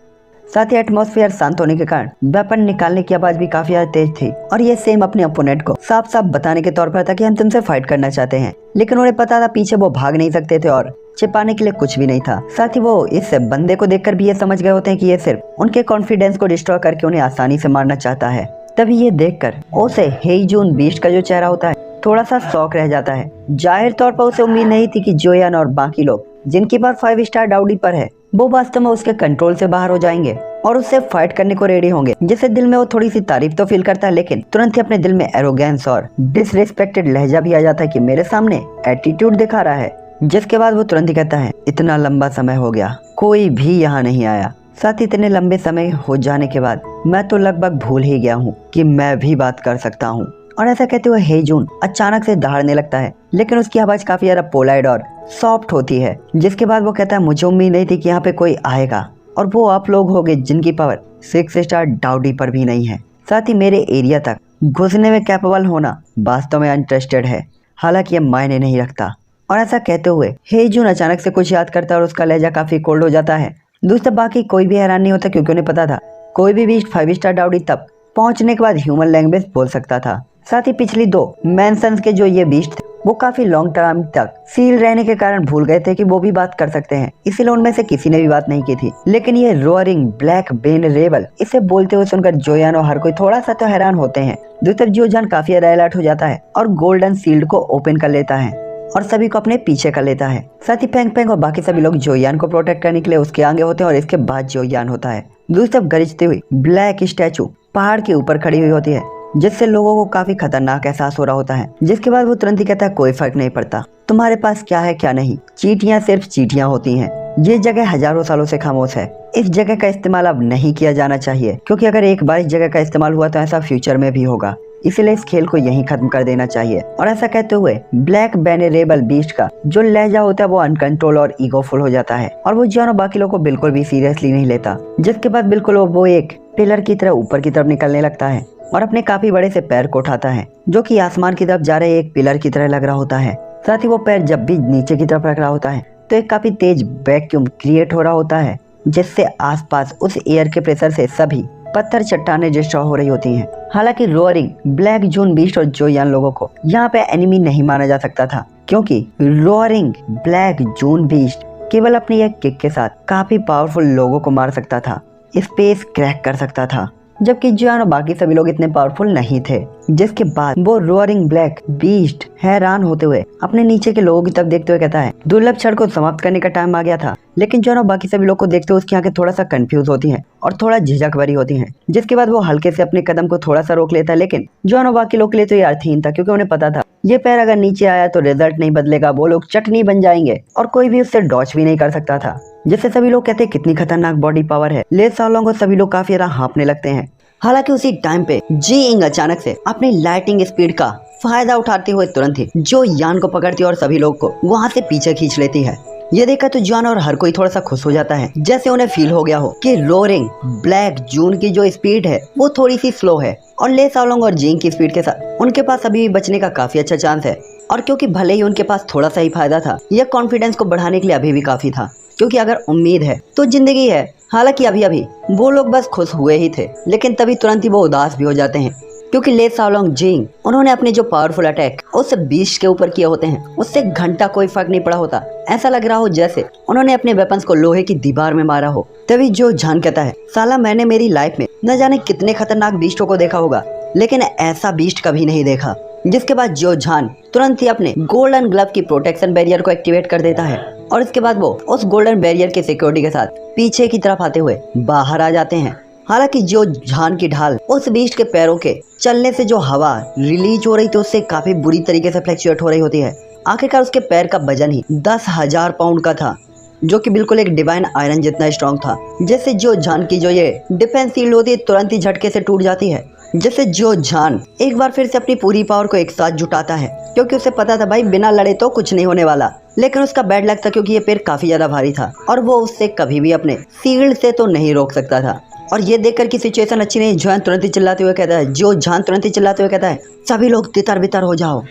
साथ ही एटमॉस्फेयर शांत होने के कारण वेपन निकालने की आवाज भी काफी ज्यादा तेज थी और ये सेम अपने ओपोनेंट को साफ साफ बताने के तौर पर था कि हम तुमसे फाइट करना चाहते हैं, लेकिन उन्हें पता था पीछे वो भाग नहीं सकते थे और छिपाने के लिए कुछ भी नहीं था। साथ ही वो इस बंदे को देखकर भी ये समझ गए होते हैं कि ये सिर्फ उनके कॉन्फिडेंस को डिस्ट्रॉय करके उन्हें आसानी से मारना चाहता है। तभी ये देखकर उसे हेजून बीस्ट का जो चेहरा होता है थोड़ा सा शॉक रह जाता है। जाहिर तौर पर उसे उम्मीद नहीं थी कि जोयान और बाकी लोग जिनकी पावर 5 स्टार डाउडी पर है वो वास्तव में उसके कंट्रोल से बाहर हो जाएंगे और उससे फाइट करने को रेडी होंगे। जिससे दिल में वो थोड़ी सी तारीफ तो फील करता है, लेकिन तुरंत ही अपने दिल में एरोगेंस और डिसरिस्पेक्टेड लहजा भी आ जाता है कि मेरे सामने एटीट्यूड दिखा रहा है। जिसके बाद वो तुरंत ही कहता है इतना लंबा समय हो गया, कोई भी यहाँ नहीं आया। साथ ही इतने लंबे समय हो जाने के बाद मैं तो लगभग भूल ही गया हूँ कि मैं भी बात कर सकता हूँ। और ऐसा कहते हुए हेजून अचानक से दहाड़ने लगता है, लेकिन उसकी आवाज काफी ज्यादा पोलाइट और सॉफ्ट होती है। जिसके बाद वो कहता है मुझे उम्मीद नहीं थी कि यहाँ पे कोई आएगा और वो आप लोग होंगे जिनकी पावर 6 स्टार डाउडी पर भी नहीं है। साथ ही मेरे एरिया तक घुसने में कैपेबल होना वास्तव में अनट्रस्टेड है, हालांकि ये मायने नहीं रखता। और ऐसा कहते हुए हेजून अचानक से कुछ याद करता है और उसका लहजा काफी कोल्ड हो जाता है। दोस्तों बाकी कोई भी हैरान नहीं होता, क्योंकि उन्हें पता था कोई भी बीस्ट 5 स्टार डाउडी तक पहुंचने के बाद ह्यूमन लैंग्वेज बोल सकता था। साथ ही पिछली 2 मेंशंस के जो ये बीस्ट थे वो काफी लॉन्ग टर्म तक सील रहने के कारण भूल गए थे कि वो भी बात कर सकते हैं, इसीलिए उनमें से किसी ने भी बात नहीं की थी। लेकिन ये रोअरिंग ब्लैक बेन रेबल इसे बोलते हुए सुनकर जोयान और हर कोई थोड़ा सा तो हैरान होते हैं। दूसरी तरफ जोयान काफी ज्यादा अलर्ट हो जाता है और गोल्डन सील्ड को ओपन कर लेता है और सभी को अपने पीछे कर लेता है। साथ ही फेंग फेंग और बाकी सभी लोग जोयान को प्रोटेक्ट करने के लिए उसके आगे होते हैं और इसके बाद जोयान होता है। दूसरी तरफ गरजती हुई ब्लैक स्टैचू पहाड़ के ऊपर खड़ी हुई होती है, जिससे लोगों को काफी खतरनाक एहसास हो रहा होता है। जिसके बाद वो तुरंत ही कहता है कोई फर्क नहीं पड़ता, तुम्हारे पास क्या है क्या नहीं, चींटियां सिर्फ चींटियां होती हैं। ये जगह हजारों सालों से खामोश है, इस जगह का इस्तेमाल अब नहीं किया जाना चाहिए, क्योंकि अगर एक बार इस जगह का इस्तेमाल हुआ तो ऐसा फ्यूचर में भी होगा। इसीलिए इस खेल को यहीं खत्म कर देना चाहिए। और ऐसा कहते हुए ब्लैक वेनरेबल बीस्ट का जो लहजा होता है वो अनकंट्रोल और ईगोफुल हो जाता है और वो जियान और बाकी लोगों को बिल्कुल भी सीरियसली नहीं लेता, जिसके बाद बिल्कुल वो एक पिलर की तरह ऊपर की तरफ निकलने लगता है और अपने काफी बड़े से पैर को उठाता है जो कि आसमान की तरफ जा रहे एक पिलर की तरह लग रहा होता है। साथ ही वो पैर जब भी नीचे की तरफ रख रहा होता है तो एक काफी तेज वैक्यूम क्रिएट हो रहा होता है, जिससे आसपास उस एयर के प्रेशर से सभी पत्थर चट्टानें डिस्ट्रॉय हो रही होती हैं। हालांकि रोअरिंग ब्लैक जून बीस्ट और जोयान लोगों को यहाँ पे एनिमी नहीं माना जा सकता था, क्योंकि रोअरिंग ब्लैक जून बीस्ट केवल अपनी एक किक के साथ काफी पावरफुल लोगों को मार सकता था, स्पेस क्रैक कर सकता था, जबकि जोयान और बाकी सभी लोग इतने पावरफुल नहीं थे। जिसके बाद वो रोअरिंग ब्लैक बीस्ट हैरान होते हुए अपने नीचे के लोगों की तरफ देखते हुए कहता है दुर्लभ क्षण को समाप्त करने का टाइम आ गया था। लेकिन जोयान और बाकी सभी लोग को देखते हुए उसकी आंखें थोड़ा सा कंफ्यूज होती हैं और थोड़ा झिझक भरी होती हैं। जिसके बाद वो हल्के से अपने कदम को थोड़ा सा रोक लेता है, लेकिन जोयान और बाकी लोग के लिए तो ये अर्थहीन था, क्योंकि उन्हें पता था ये पैर अगर नीचे आया तो रिजल्ट नहीं बदलेगा, वो लोग चटनी बन जाएंगे और कोई भी उससे डॉच भी नहीं कर सकता था। जिससे सभी लोग कहते हैं कितनी खतरनाक बॉडी पावर है। ले सालों को सभी लोग काफी ज्यादा हाँपने लगते हैं। हालांकि उसी टाइम पे जी इंग अचानक से अपनी लाइटिंग स्पीड का फायदा उठाते हुए तुरंत ही जो यान को पकड़ती है और सभी लोग को वहां से पीछे खींच लेती है। ये देखकर तो जॉन और हर कोई थोड़ा सा खुश हो जाता है, जैसे उन्हें फील हो गया हो कि रोअरिंग ब्लैक जून की जो स्पीड है वो थोड़ी सी स्लो है और ले सालोंग और जिंग की स्पीड के साथ उनके पास अभी भी बचने का काफी अच्छा चांस है। और क्योंकि भले ही उनके पास थोड़ा सा ही फायदा था, यह कॉन्फिडेंस को बढ़ाने के लिए अभी भी काफी था, क्योंकि अगर उम्मीद है तो जिंदगी है। हालांकि अभी अभी वो लोग बस खुश हुए ही थे, लेकिन तभी तुरंत ही वो उदास भी हो जाते हैं, क्योंकि ले सालोंग जिंग उन्होंने अपने जो पावरफुल अटैक उस बीस्ट के ऊपर किए होते हैं उससे घंटा कोई फर्क नहीं पड़ा होता। ऐसा लग रहा हो जैसे उन्होंने अपने वेपन्स को लोहे की दीवार में मारा हो। तभी जो जान कहता है साला मैंने मेरी लाइफ में न जाने कितने खतरनाक बीस्टों को देखा होगा, लेकिन ऐसा बीस्ट कभी नहीं देखा। जिसके बाद जो जान तुरंत ही अपने गोल्डन ग्लव की प्रोटेक्शन बैरियर को एक्टिवेट कर देता है और इसके बाद वो उस गोल्डन बैरियर के सिक्योरिटी के साथ पीछे की तरफ आते हुए बाहर आ जाते हैं। हालांकि जो जान की ढाल उस बीस्ट के पैरों के चलने से जो हवा रिलीज हो रही थी उससे काफी बुरी तरीके से फ्लक्चुएट हो रही होती है। आखिरकार उसके पैर का वजन ही 10,000 पाउंड का था, जो कि बिल्कुल एक डिवाइन आयरन जितना स्ट्रॉन्ग था, जिससे जो जान की जो ये डिफेंस शील्ड होती है तुरंत ही झटके से टूट जाती है। जिससे जो जान एक बार फिर से अपनी पूरी पावर को एक साथ जुटाता है, क्योंकि उसे पता था भाई बिना लड़े तो कुछ नहीं होने वाला। लेकिन उसका बैड लक था, क्योंकि ये पैर काफी ज्यादा भारी था और वो उससे कभी भी अपने शील्ड से तो नहीं रोक सकता था। और ये देखकर की सिचुएशन अच्छी नहीं, जान तुरंत ही चिल्लाते हुए कहता है सभी लोग तितर बितर हो जाओ।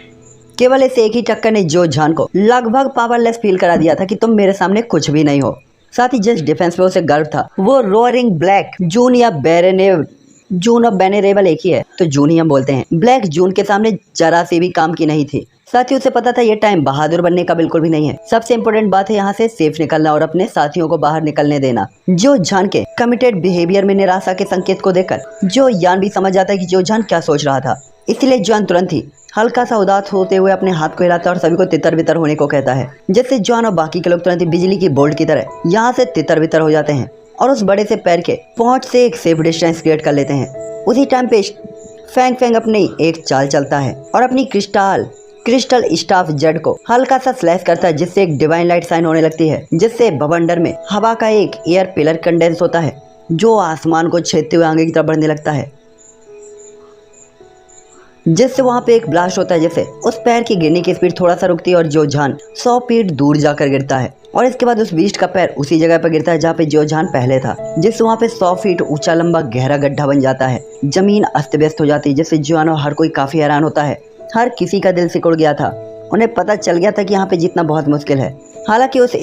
केवल इस एक ही टक्कर ने जो जान को लगभग पावरलेस फील करा दिया था कि तुम मेरे सामने कुछ भी नहीं हो। साथ ही जिस डिफेंस पे उसे गर्व था वो रोअरिंग ब्लैक जून या जून और बेनेरेबल एक ही है, तो जून ही हम बोलते हैं, ब्लैक जून के सामने जरा सी भी काम की नहीं थी। साथ ही उसे पता था ये टाइम बहादुर बनने का बिल्कुल भी नहीं है। सबसे इम्पोर्टेंट बात है यहाँ से सेफ निकलना और अपने साथियों को बाहर निकलने देना। जो जान के कमिटेड बिहेवियर में निराशा के संकेत को देखकर जो यान भी समझ जाता है कि जो जान क्या सोच रहा था। इसलिए जॉन तुरंत ही हल्का सा उदास होते हुए अपने हाथ को हिलाता है और सभी को तितर बितर होने को कहता है, जिससे जॉन और बाकी के लोग तुरंत ही बिजली की बोल्ट की तरह यहाँ से तितर बितर हो जाते हैं और उस बड़े से पैर के पहुंच से एक सेफ डिस्टेंस क्रिएट कर लेते हैं। उसी टाइम पे फैंग अपनी एक चाल चलता है और अपनी क्रिस्टल स्टाफ जेड को हल्का सा स्लैश करता है, जिससे एक डिवाइन लाइट साइन होने लगती है, जिससे बवंडर में हवा का एक एयर पिलर कंडेंस होता है जो आसमान को छेदते हुए आगे की तरफ बढ़ने लगता है, जिससे वहां पे एक ब्लास्ट होता है, जिससे उस पैर की गिरने की स्पीड थोड़ा सा रुकती है और जो जान 100 फीट दूर जाकर गिरता है। और इसके बाद उस बीस्ट का पैर उसी जगह पर गिरता है जहाँ पे जो जान पहले था, जिससे वहाँ पे 100 फीट ऊंचा लंबा गहरा गड्ढा बन जाता है। जमीन अस्त व्यस्त हो जाती है, जिससे जॉन और हर कोई काफी हैरान होता है। हर किसी का दिल सिकुड़ गया था, उन्हें पता चल गया था कि यहाँ पे जीतना बहुत मुश्किल है। हालांकि उस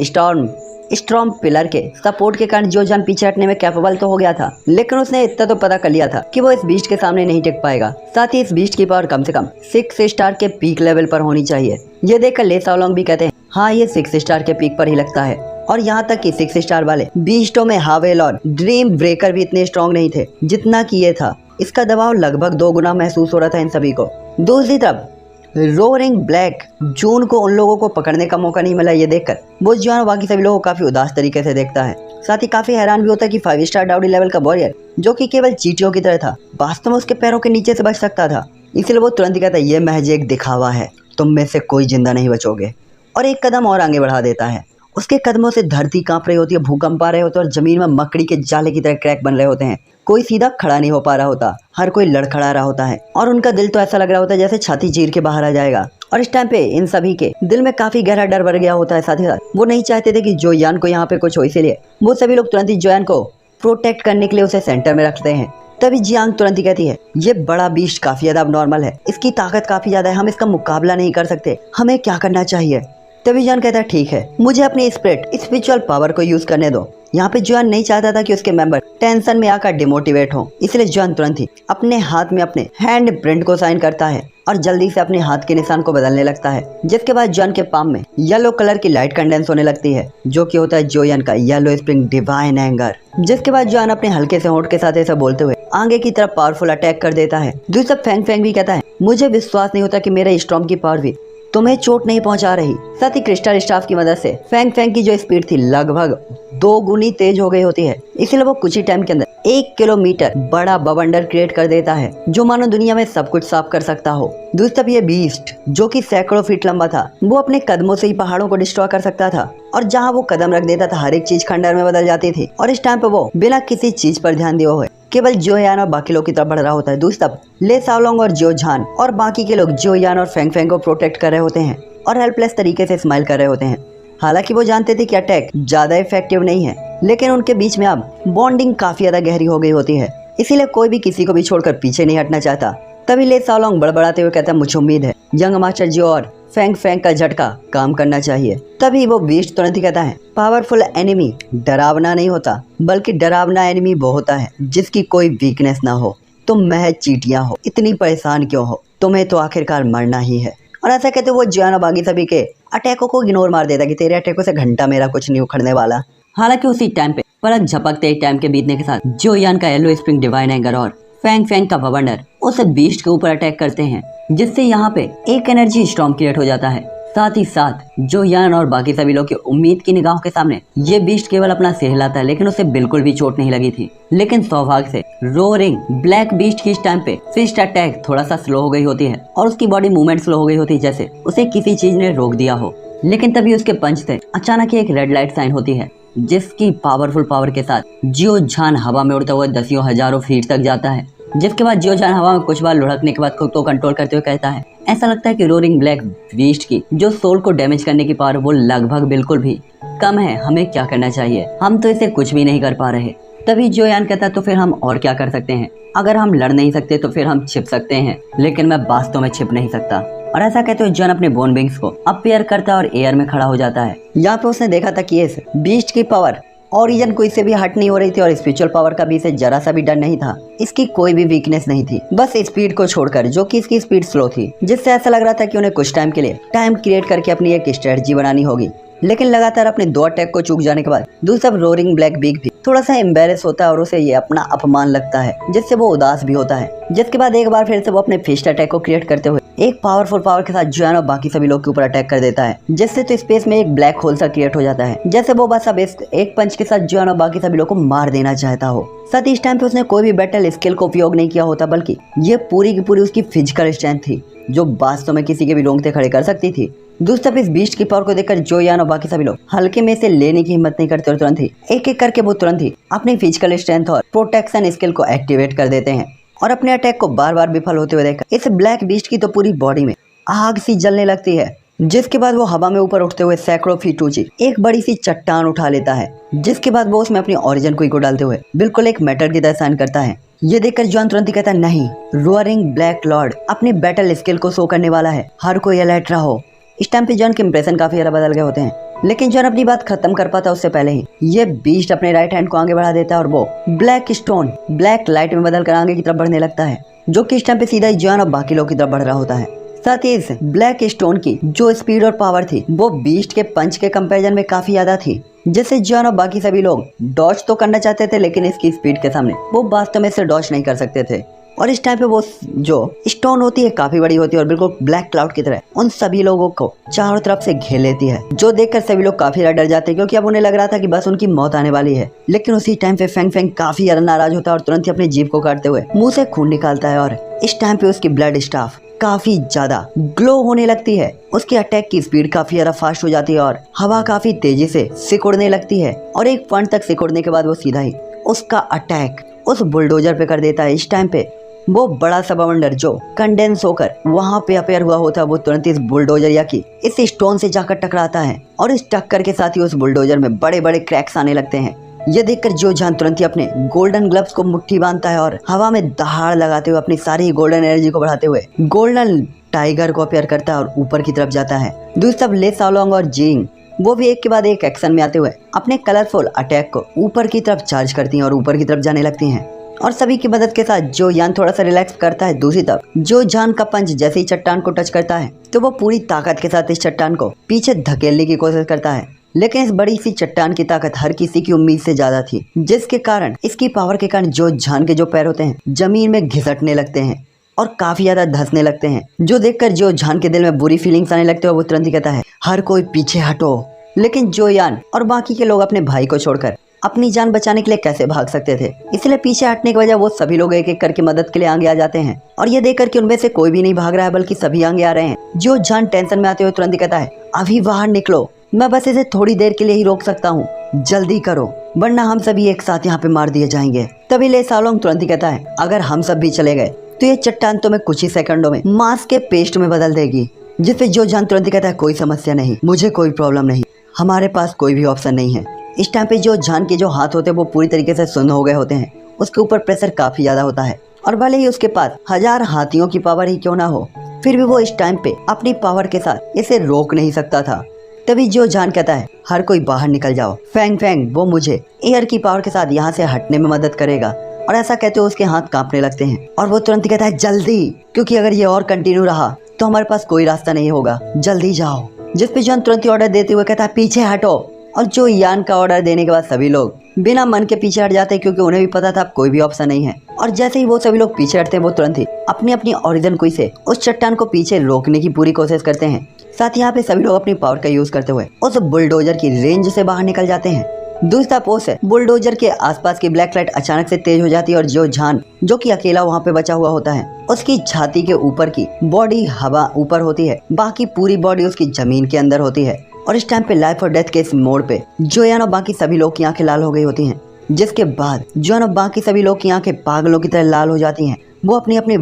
स्ट्रॉन्ग पिलर के सपोर्ट के कारण जो जान पीछे हटने में कैपेबल तो हो गया था, लेकिन उसने इतना तो पता कर लिया था कि वो इस बीस्ट के सामने नहीं टिक पाएगा। साथ ही इस बीस्ट की पावर कम से कम 6 स्टार के पीक लेवल पर होनी चाहिए। ये देखकर ले सालोंग भी कहते हैं हाँ ये 6 स्टार के पीक पर ही लगता है। और यहाँ तक कि 6 स्टार वाले बीस्टों में हावेल और ड्रीम ब्रेकर भी इतने स्ट्रॉन्ग नहीं थे जितना कि ये था। इसका दबाव लगभग 2 गुना महसूस हो रहा था इन सभी को। दूसरी तरफ रोअरिंग ब्लैक जून को उन लोगों को पकड़ने का मौका नहीं मिला। ये देखकर वो जॉन बाकी सभी लोगों को काफी उदास तरीके से देखता है। साथ ही काफी हैरान भी होता है कि 5 स्टार डाउडी लेवल का वॉरियर जो कि केवल चींटियों की तरह था, वास्तव में उसके पैरों के नीचे से बच सकता था। इसलिए वो तुरंत ही कहता है ये महज एक दिखावा है, तुम में से कोई जिंदा नहीं बचोगे, और एक कदम और आगे बढ़ा देता है। उसके कदमों से धरती कांप रही होती है, भूकंप आ रहे होते हैं और जमीन में मकड़ी के जाले की तरह क्रैक बन रहे होते हैं। कोई सीधा खड़ा नहीं हो पा रहा होता, हर कोई लड़खड़ा रहा होता है और उनका दिल तो ऐसा लग रहा होता है जैसे छाती चीर के बाहर आ जाएगा। और इस टाइम पे इन सभी के दिल में काफी गहरा डर भर गया होता है। साथ ही साथ वो नहीं चाहते थे कि जोयान को यहाँ पे कुछ हो, इसीलिए वो सभी लोग तुरंत ही जोयान को प्रोटेक्ट करने के लिए उसे सेंटर में रखते हैं। तभी जियांग तुरंत ही कहती है, ये बड़ा बीस्ट काफी ज्यादा नॉर्मल है, इसकी ताकत काफी ज्यादा है, हम इसका मुकाबला नहीं कर सकते, हमें क्या करना चाहिए। तभी जियान कहता है, ठीक है, मुझे अपनी स्पिरिचुअल पावर को यूज करने दो। यहाँ पे जियान नहीं चाहता था कि उसके मेंबर टेंशन में आकर डिमोटिवेट हो, इसलिए जियान तुरंत ही अपने हाथ में अपने हैंड प्रिंट को साइन करता है और जल्दी से अपने हाथ के निशान को बदलने लगता है। जिसके बाद जियान के पाम में येलो कलर की लाइट कंडेंस होने लगती है, जो कि होता है जोयान का येलो स्प्रिंग डिवाइन एंगर। जिसके बाद जियान अपने हल्के से होंठ के साथ ऐसा बोलते हुए आगे की तरफ पावरफुल अटैक कर देता है। दूसरा फेंग फेंग भी कहता है, मुझे विश्वास नहीं होता कि मेरे स्टॉर्म की पावर भी तुम्हें चोट नहीं पहुंचा रही। साथ ही क्रिस्टल स्टाफ की मदद से फेंग फेंग की जो स्पीड थी लगभग 2 गुनी तेज हो गई होती है, इसलिए वो कुछ ही टाइम के अंदर 1 किलोमीटर बड़ा बवंडर क्रिएट कर देता है, जो मानो दुनिया में सब कुछ साफ कर सकता हो। दूसरी तरफ ये बीस्ट जो कि सैकड़ों फीट लंबा था, वो अपने कदमों से ही पहाड़ों को डिस्ट्रॉय कर सकता था और जहाँ वो कदम रख देता था हर एक चीज खंडर में बदल जाती थी। और इस टाइम पे वो बिना किसी चीज पर ध्यान दिए हुए केवल जोयान और बाकी लोग की तरफ बढ़ रहा होता है। दूसरी तरफ ले साओलोंग और जो झान और बाकी के लोग जोयान और फेंग फेंग को प्रोटेक्ट कर रहे होते हैं और हेल्पलेस तरीके से स्माइल कर रहे होते हैं। हालांकि वो जानते थे कि अटैक ज्यादा इफेक्टिव नहीं है, लेकिन उनके बीच में अब बॉन्डिंग काफी ज्यादा गहरी हो गई होती है, इसीलिए कोई भी किसी को भी छोड़कर पीछे नहीं हटना चाहता। तभी ले साओलोंग बड़बड़ाते हुए कहता है, मुझे उम्मीद है यंग मास्टर जी और फेंग फेंग का झटका काम करना चाहिए। तभी वो बीस्ट तुरंत ही कहता है, पावरफुल एनिमी डरावना नहीं होता, बल्कि डरावना एनिमी वो होता है जिसकी कोई वीकनेस ना हो। तुम महज चीटियां हो, इतनी परेशान क्यों हो, तुम्हें तो आखिरकार मरना ही है। और ऐसा कहते वो जियान और बाकी सभी के अटैकों को इग्नोर मार देता कि तेरे अटैकों से घंटा मेरा कुछ नहीं उखड़ने वाला। हालांकि उसी टाइम पे पलक झपकते टाइम के बीतने के साथ जोयान का येलो स्प्रिंग डिवाइन एंगर और फेंग फेंग का बवंडर उस बीस्ट के ऊपर अटैक करते हैं, जिससे यहाँ पे एक एनर्जी स्टॉर्म क्रिएट हो जाता है। साथ ही साथ जोयान और बाकी सभी लोग की उम्मीद की निगाहों के सामने ये बीस्ट केवल अपना सिर हिलाता है, लेकिन उसे बिल्कुल भी चोट नहीं लगी थी। लेकिन सौभाग्य से रोरिंग ब्लैक बीस्ट की इस टाइम पे फिस्ट अटैक थोड़ा सा स्लो हो गई होती है और उसकी बॉडी मूवमेंट स्लो हो गई होती है, जैसे उसे किसी चीज ने रोक दिया हो। लेकिन तभी उसके पंच से अचानक एक रेड लाइट साइन होती है, जिसकी पावरफुल पावर के साथ जियो झान हवा में उड़ता हुआ दसियों हजारों फीट तक जाता है। जिसके बाद जियो झान हवा में कुछ बार लुढ़कने के बाद खुद को कंट्रोल करते हुए कहता है, ऐसा लगता है कि रोरिंग ब्लैक बीस्ट की जो सोल को डैमेज करने की पावर वो लगभग बिल्कुल भी कम है, हमें क्या करना चाहिए, हम तो इसे कुछ भी नहीं कर पा रहे। तभी जोयान कहता है, तो फिर हम और क्या कर सकते हैं, अगर हम लड़ नहीं सकते तो फिर हम छिप सकते हैं, लेकिन मैं वास्तव में छिप नहीं सकता। और ऐसा कहते हुए जॉन अपने बोन विंग्स को अपीयर करता है और एयर में खड़ा हो जाता है। यहाँ पे उसने देखा था कि इस बीस्ट की पावर ओरिजन को इससे भी हट नहीं हो रही थी और स्पिरिचुअल पावर का भी इसे जरा सा भी डर नहीं था। इसकी कोई भी वीकनेस नहीं थी, बस स्पीड को छोड़कर, जो कि इसकी स्पीड स्लो थी, जिससे ऐसा लग रहा था कि उन्हें कुछ टाइम के लिए टाइम क्रिएट करके अपनी एक स्ट्रेटजी बनानी होगी। लेकिन लगातार अपने 2 अटैक को चूक जाने के बाद दूसरा रोरिंग ब्लैक बीक भी थोड़ा सा एम्बेरस होता है और उसे ये अपना अपमान लगता है, जिससे वो उदास भी होता है। जिसके बाद एक बार फिर से वो अपने फिस्ट अटैक को क्रिएट करते हुए एक पावरफुल पावर के साथ जोयान और बाकी सभी लोग के ऊपर अटैक कर देता है, जिससे तो स्पेस में एक ब्लैक होल सा क्रिएट हो जाता है, जैसे वो बस अब एक पंच के साथ जोयान और बाकी सभी लोग को मार देना चाहता हो। साथ ही इस टाइम पे उसने कोई भी बैटल स्किल को उपयोग नहीं किया होता, बल्कि ये पूरी की पूरी उसकी फिजिकल स्ट्रेंथ थी, जो वास्तव में किसी के भी रोंगटे खड़े कर सकती थी। दूसरी तरफ इस बीस्ट की पावर को देखकर जोयान और बाकी सभी लोग हल्के में से लेने की हिम्मत नहीं करते और तुरंत ही एक एक करके वो तुरंत ही अपनी फिजिकल स्ट्रेंथ और प्रोटेक्शन स्किल को एक्टिवेट कर देते हैं और अपने अटैक को बार बार विफल होते हुए देखकर इस ब्लैक बीस्ट की तो पूरी बॉडी में आग सी जलने लगती है। जिसके बाद वो हवा में ऊपर उठते हुए सैकड़ों फीट ऊंची एक बड़ी सी चट्टान उठा लेता है, जिसके बाद वो उसमें अपनी ओरिजिन को डालते हुए बिल्कुल एक मेटल की तरह साइन करता है। ये देखकर जॉन तुरंत ही कहता है, नहीं, रोअरिंग ब्लैक लॉर्ड अपनी बैटल स्किल को शो करने वाला है, हर कोई अलर्ट रहो। इस टाइम पे जॉन के इंप्रेशन काफी ज्यादा बदल गए होते हैं, लेकिन जॉन अपनी बात खत्म कर पाता उससे पहले ही ये बीस्ट अपने राइट हैंड को आगे बढ़ा देता है और वो ब्लैक स्टोन ब्लैक लाइट में बदल कर आगे की तरफ बढ़ने लगता है, जो कि इस टाइम पे सीधा ही जॉन और बाकी लोग की तरफ बढ़ रहा होता है। साथ ही इस ब्लैक स्टोन की जो स्पीड और पावर थी वो बीस्ट के पंच के कंपैरिजन में काफी ज्यादा थी, जिससे जॉन और बाकी सभी लोग डॉज तो करना चाहते थे, लेकिन इसकी स्पीड के सामने वो वास्तव में से डॉज नहीं कर सकते थे। और इस टाइम पे वो जो स्टोन होती है काफी बड़ी होती है और बिल्कुल ब्लैक क्लाउड की तरह उन सभी लोगों को चारों तरफ से घेर लेती है, जो देखकर सभी लोग काफी ज्यादा डर जाते हैं, क्योंकि अब उन्हें लग रहा था कि बस उनकी मौत आने वाली है। लेकिन उसी टाइम पे फेंग फेंग काफी ज्यादा नाराज होता है और तुरंत ही अपनी जीभ को काटते हुए मुंह से खून निकालता है और इस टाइम पे उसकी ब्लड स्टाफ काफी ज्यादा ग्लो होने लगती है। उसकी अटैक की स्पीड काफी ज्यादा फास्ट हो जाती है और हवा काफी तेजी से सिकुड़ने लगती है और एक पॉइंट तक सिकुड़ने के बाद वो सीधा ही उसका अटैक उस बुलडोजर पे कर देता है। इस टाइम पे वो बड़ा सा बवंडर जो कंडेंस होकर वहां पे अपेयर हुआ होता है वो तुरंत इस बुलडोजर या की इस स्टोन से जाकर टकराता है और इस टक्कर के साथ ही उस बुलडोजर में बड़े बड़े क्रैक्स आने लगते हैं। ये देखकर जो जान तुरंत ही अपने गोल्डन ग्लव्स को मुट्ठी बांधता है और हवा में दहाड़ लगाते हुए अपनी सारी गोल्डन एनर्जी को बढ़ाते हुए गोल्डन टाइगर को अपेयर करता है और ऊपर की तरफ जाता है। दूसरी तरफ ले साओलोंग और जिंग वो भी एक के बाद एक एक्शन में आते हुए अपने कलरफुल अटैक को ऊपर की तरफ चार्ज करती हैं और ऊपर की तरफ जाने लगती हैं और सभी की मदद के साथ जो यान थोड़ा सा रिलैक्स करता है। दूसरी तरफ जो जान का पंच जैसे ही चट्टान को टच करता है तो वो पूरी ताकत के साथ इस चट्टान को पीछे धकेलने की कोशिश करता है, लेकिन इस बड़ी सी चट्टान की ताकत हर किसी की उम्मीद से ज्यादा थी, जिसके कारण इसकी पावर के कारण जो जान के जो पैर होते हैं जमीन में घिसटने लगते हैं और काफी ज्यादा धंसने लगते हैं, जो देखकर जो जान के दिल में बुरी फीलिंग्स आने लगते हैं। वो तुरंत ही कहता है हर कोई पीछे हटो, लेकिन जो यान और बाकी के लोग अपने भाई को छोड़कर अपनी जान बचाने के लिए कैसे भाग सकते थे, इसलिए पीछे हटने की वजह वो सभी लोग एक एक करके मदद के लिए आगे आ जाते हैं और ये देखकर कि उनमें से कोई भी नहीं भाग रहा है बल्कि सभी आगे आ रहे हैं। जो जान टेंशन में आते हुए तुरंत ही कहता है अभी बाहर निकलो, मैं बस इसे थोड़ी देर के लिए ही रोक सकता हूँ, जल्दी करो वरना हम सभी एक साथ यहाँ पे मार दिए जाएंगे। तभी ले साओलोंग तुरंत ही कहता है अगर हम सब भी चले गए तो ये चट्टान तुम्हें कुछ ही सेकंडों में मांस के पेस्ट में बदल देगी। जिसपे जो जान तुरंत ही कहता है कोई समस्या नहीं, मुझे कोई प्रॉब्लम नहीं, हमारे पास कोई भी ऑप्शन नहीं है। इस टाइम पे जो जान के जो हाथ होते हैं वो पूरी तरीके से सुन्न हो गए होते हैं, उसके ऊपर प्रेशर काफी ज्यादा होता है और भले ही उसके पास 1000 हाथियों की पावर ही क्यों ना हो, फिर भी वो इस टाइम पे अपनी पावर के साथ इसे रोक नहीं सकता था। तभी जो जान कहता है हर कोई बाहर निकल जाओ, फैंग फैंग वो मुझे एयर की पावर के साथ यहाँ से हटने में मदद करेगा। और ऐसा कहते हुए उसके हाथ कांपने लगते हैं और वो तुरंत कहता है जल्दी, क्योंकि अगर ये और कंटिन्यू रहा तो हमारे पास कोई रास्ता नहीं होगा, जल्दी जाओ। जिसपे जॉन तुरंत ही ऑर्डर देते हुए कहता है पीछे हटो और जो यान का ऑर्डर देने के बाद सभी लोग बिना मन के पीछे हट जाते हैं, क्योंकि उन्हें भी पता था अब कोई भी ऑप्शन नहीं है। और जैसे ही वो सभी लोग पीछे हटते हैं वो तुरंत ही अपनी अपनी ओरिजिन कुई से उस चट्टान को पीछे रोकने की पूरी कोशिश करते हैं। साथ ही यहाँ पे सभी लोग अपनी पावर का यूज करते हुए उस बुलडोजर की रेंज से बाहर निकल जाते हैं। दूसरा पोस्ट है बुलडोजर के आसपास की ब्लैक लाइट अचानक से तेज हो जाती है और जो जान जो कि अकेला वहाँ पे बचा हुआ होता है उसकी छाती के ऊपर की बॉडी हवा ऊपर होती है, बाकी पूरी बॉडी उसकी जमीन के अंदर होती है। और इस टाइम पे लाइफ और डेथ के इस मोड़ पे जोयान और बाकी सभी लोग की आंखें लाल हो गई होती हैं, जिसके बाद जोयान और बाकी सभी लोग की आंखें पागलों की तरह लाल हो जाती हैं। वो अपनी अपनी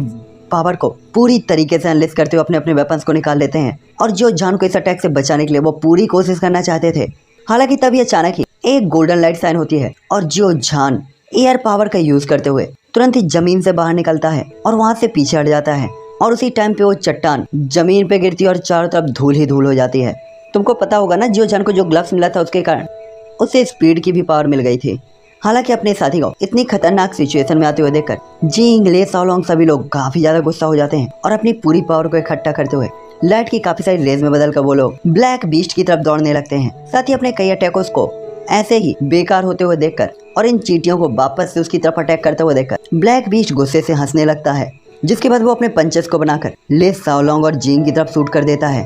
पावर को पूरी तरीके से एनालाइज करते हुए अपने अपने वेपन्स को निकाल लेते हैं और जो जान को इस अटैक से बचाने के लिए वो पूरी कोशिश करना चाहते थे। हालांकि तभी अचानक ही एक गोल्डन लाइट साइन होती है और जो जान एयर पावर का यूज करते हुए तुरंत ही जमीन से बाहर निकलता है और वहां से पीछे हट जाता है। और उसी टाइम पे वो चट्टान जमीन पे गिरती है और चारों तरफ धूल ही धूल हो जाती है। तुमको पता होगा ना जो जान को जो ग्लव्स मिला था उसके कारण उसे स्पीड की भी पावर मिल गई थी। हालांकि अपने साथी को इतनी खतरनाक सिचुएशन में आते हुए देखकर जिंग, ले साओलोंग सभी लोग काफी ज्यादा गुस्सा हो जाते हैं और अपनी पूरी पावर को इकट्ठा करते हुए लाइट की काफी सारी रेज में बदलकर वो लोग ब्लैक बीस्ट की तरफ दौड़ने लगते हैं। साथ ही अपने कई अटैकों को ऐसे ही बेकार होते हुए देखकर और इन चींटियों को वापस से उसकी तरफ अटैक करते हुए देखकर ब्लैक बीस्ट गुस्से से हंसने लगता है, जिसके बाद वो अपने पंचेस को बनाकर ले साओलोंग और जिंग की तरफ शूट कर देता है।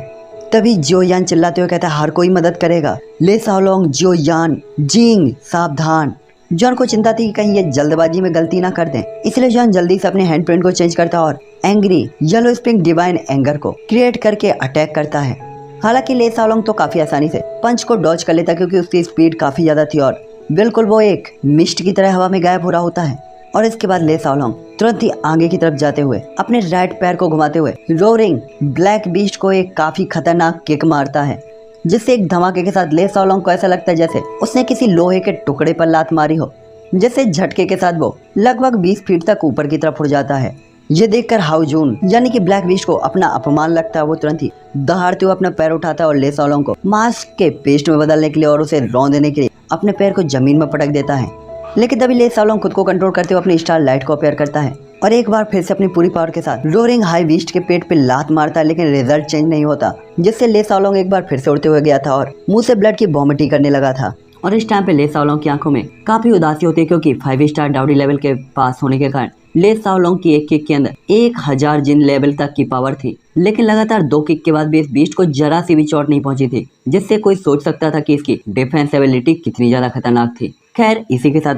तभी जो यान चिल्लाते हुए कहता है हर कोई मदद करेगा, ले साओलोंग, जो यान, जिंग सावधान। जॉन को चिंता थी कि कहीं ये जल्दबाजी में गलती ना कर दें, इसलिए जॉन जल्दी से अपने हैंड प्रिंट को चेंज करता है और angry yellow spring divine anger को क्रिएट करके अटैक करता है। हालांकि ले साओलोंग तो काफी आसानी से पंच को डॉज कर लेता क्योंकि उसकी स्पीड काफी ज्यादा थी और बिल्कुल वो एक मिस्ट की तरह हवा में गायब हो रहा होता है। और इसके बाद ले साओलोंग तुरंत ही आगे की तरफ जाते हुए अपने राइट पैर को घुमाते हुए रोरिंग ब्लैक बीस्ट को एक काफी खतरनाक किक मारता है, जिससे एक धमाके के साथ ले साओलोंग को ऐसा लगता है जैसे उसने किसी लोहे के टुकड़े पर लात मारी हो, जिससे झटके के साथ वो लगभग 20 फीट तक ऊपर की तरफ उड़ जाता है। ये देखकर हाउ जून यानी कि ब्लैक बीस्ट को अपना अपमान लगता है। वो तुरंत ही दहाड़ते हुए अपना पैर उठाता है और ले साओलोंग को मास्क के पेस्ट में बदलने के लिए और उसे रौंद देने के लिए अपने पैर को जमीन में पटक देता है। लेकिन तभी ले साओलोंग खुद को कंट्रोल करते हुए अपनी स्टार लाइट को अपेयर करता है और एक बार फिर से अपनी पूरी पावर के साथ रोरिंग हाई बीस्ट के पेट पे लात मारता है, लेकिन रिजल्ट चेंज नहीं होता, जिससे ले साओलोंग एक बार फिर से उड़ते हुए गया था और मुंह से ब्लड की वॉमिटिंग करने लगा था। और इस टाइम पे ले साओलोंग की आंखों में काफी उदासी होती है क्योंकि 5 स्टार डाउडी लेवल के पास होने के कारण ले साओलोंग की एक किक के अंदर 1000 जिन लेवल तक की पावर थी, लेकिन लगातार 2 किक के बाद भी इस बीस्ट को जरा सी भी चोट नहीं पहुंची थी, जिससे कोई सोच सकता था कि इसकी डिफेंस एबिलिटी कितनी ज्यादा खतरनाक थी। खैर इसी के साथ